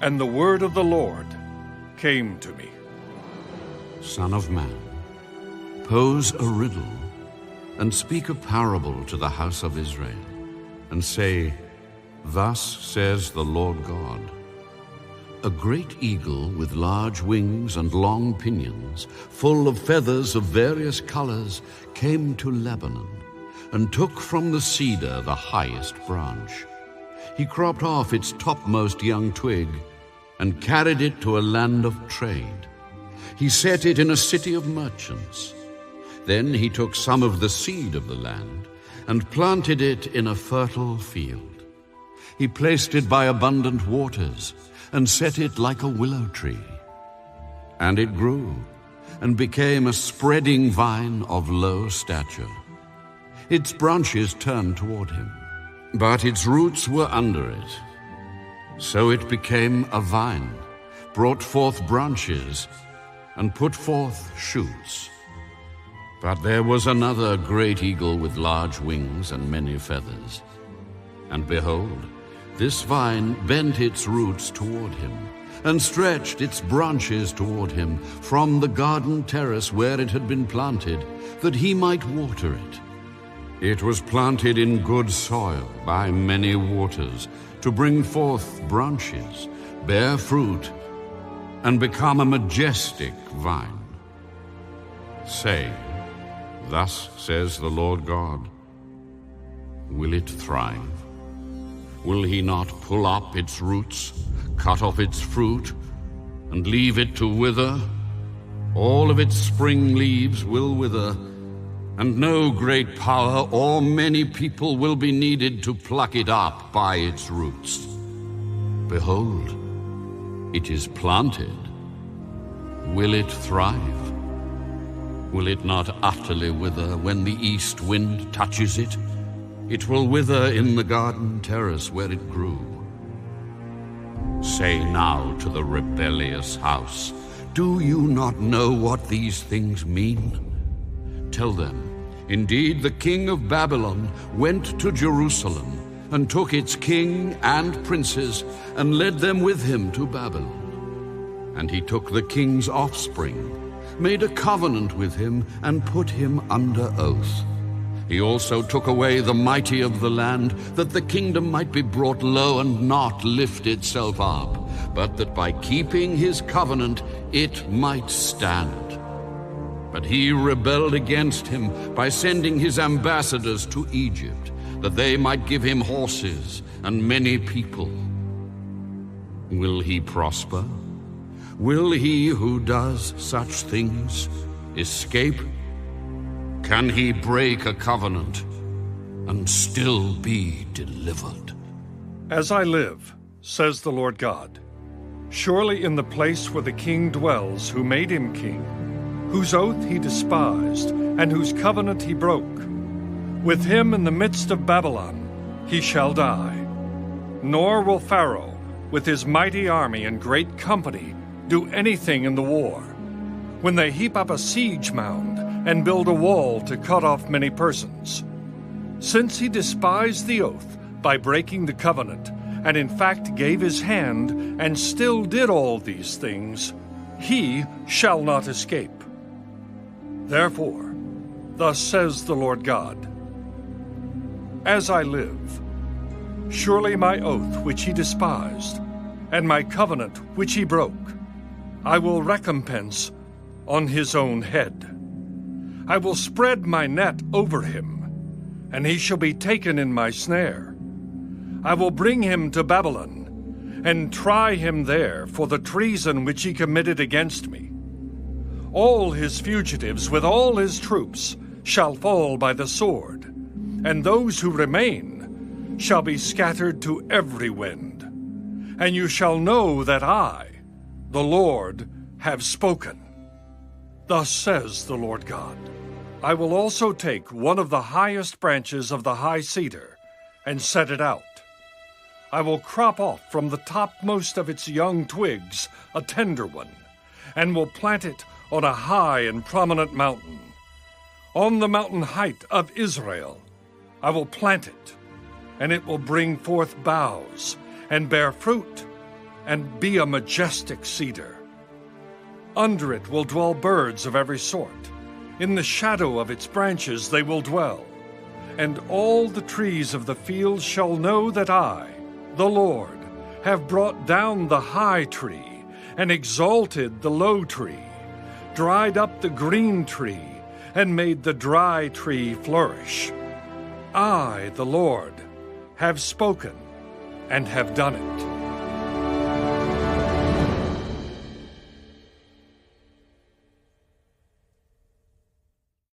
And the word of the Lord came to me. Son of man, pose a riddle and speak a parable to the house of Israel, and say, Thus says the Lord God. A great eagle with large wings and long pinions, full of feathers of various colors, came to Lebanon and took from the cedar the highest branch. He cropped off its topmost young twig and carried it to a land of trade. He set it in a city of merchants. Then he took some of the seed of the land and planted it in a fertile field. He placed it by abundant waters and set it like a willow tree. And it grew and became a spreading vine of low stature. Its branches turned toward him, but its roots were under it. So it became a vine, brought forth branches, and put forth shoots. But there was another great eagle with large wings and many feathers. And behold, this vine bent its roots toward him, and stretched its branches toward him from the garden terrace where it had been planted, that he might water it. It was planted in good soil by many waters, to bring forth branches, bear fruit, and become a majestic vine. Say, Thus says the Lord God, Will it thrive? Will he not pull up its roots, cut off its fruit, and leave it to wither? All of its spring leaves will wither, and no great power or many people will be needed to pluck it up by its roots. Behold, it is planted. Will it thrive? Will it not utterly wither when the east wind touches it? It will wither in the garden terrace where it grew. Say now to the rebellious house, Do you not know what these things mean? Tell them, Indeed, the king of Babylon went to Jerusalem and took its king and princes and led them with him to Babylon. And he took the king's offspring, made a covenant with him, and put him under oath. He also took away the mighty of the land, that the kingdom might be brought low and not lift itself up, but that by keeping his covenant it might stand. But he rebelled against him by sending his ambassadors to Egypt, that they might give him horses and many people. Will he prosper? Will he who does such things escape? Can he break a covenant and still be delivered? As I live, says the Lord God, surely in the place where the king dwells who made him king, whose oath he despised, and whose covenant he broke, with him in the midst of Babylon he shall die. Nor will Pharaoh, with his mighty army and great company, do anything in the war, when they heap up a siege mound and build a wall to cut off many persons. Since he despised the oath by breaking the covenant, and in fact gave his hand, and still did all these things, he shall not escape. Therefore, thus says the Lord God, As I live, surely my oath which he despised, and my covenant which he broke, I will recompense on his own head. I will spread my net over him, and he shall be taken in my snare. I will bring him to Babylon, and try him there for the treason which he committed against me. All his fugitives with all his troops shall fall by the sword, and those who remain shall be scattered to every wind. And you shall know that I, the Lord, have spoken. Thus says the Lord God, I will also take one of the highest branches of the high cedar and set it out. I will crop off from the topmost of its young twigs a tender one, and will plant it on a high and prominent mountain. On the mountain height of Israel I will plant it, and it will bring forth boughs and bear fruit, and be a majestic cedar. Under it will dwell birds of every sort. In the shadow of its branches they will dwell. And all the trees of the field shall know that I, the Lord, have brought down the high tree and exalted the low tree, dried up the green tree, and made the dry tree flourish. I, the Lord, have spoken and have done it.